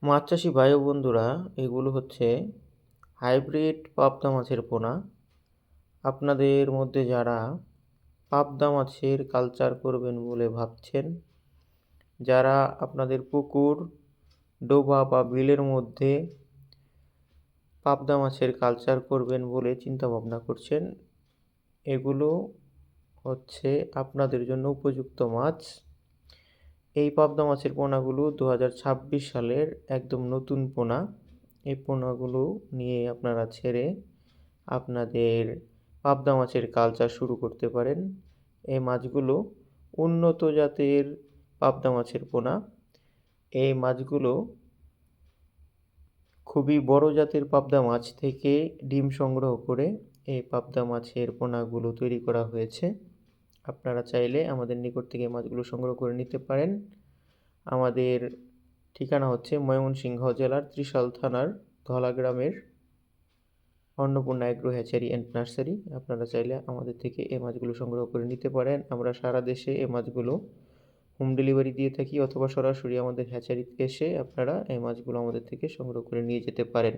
মাছ চাষি ভাই ও বন্ধুরা, এগুলো হচ্ছে হাইব্রিড পাবদা মাছের পোনা। আপনাদের মধ্যে যারা পাবদা মাছের কালচার করবেন বলে ভাবছেন, যারা আপনাদের পুকুর, ডোবা বা বিলের মধ্যে পাবদা মাছের কালচার করবেন বলে চিন্তা ভাবনা করছেন, এগুলো হচ্ছে আপনাদের জন্য উপযুক্ত মাছ। এই পাবদা মাছের পোনাগুলো 2026 সালের একদম নতুন পোনা। এই পোনাগুলো নিয়ে আপনারা ছেড়ে আপনাদের পাবদা মাছের কালচার শুরু করতে পারেন। এই মাছগুলো উন্নত জাতের পাবদা মাছের পোনা। এই মাছগুলো খুবই বড় জাতের পাবদা মাছ থেকে ডিম সংগ্রহ করে এই পাবদা মাছের পোনাগুলো তৈরি করা হয়েছে। আপনারা চাইলে আমাদের নিকট থেকে মাছগুলো সংগ্রহ করে নিতে পারেন। আমাদের ঠিকানা হচ্ছে ময়মনসিংহ জেলার ত্রিশাল থানার ধলা গ্রামের Annapurna agro hatchery and nursery. আপনারা চাইলে আমাদের থেকে এই মাছগুলো সংগ্রহ করে নিতে পারেন। আমরা সারা দেশে এই মাছগুলো হোম ডেলিভারি দিয়ে থাকি, অথবা সরাসরি আমাদের হ্যাচারিতে এসে আপনারা এই মাছগুলো আমাদের থেকে সংগ্রহ করে নিয়ে যেতে পারেন।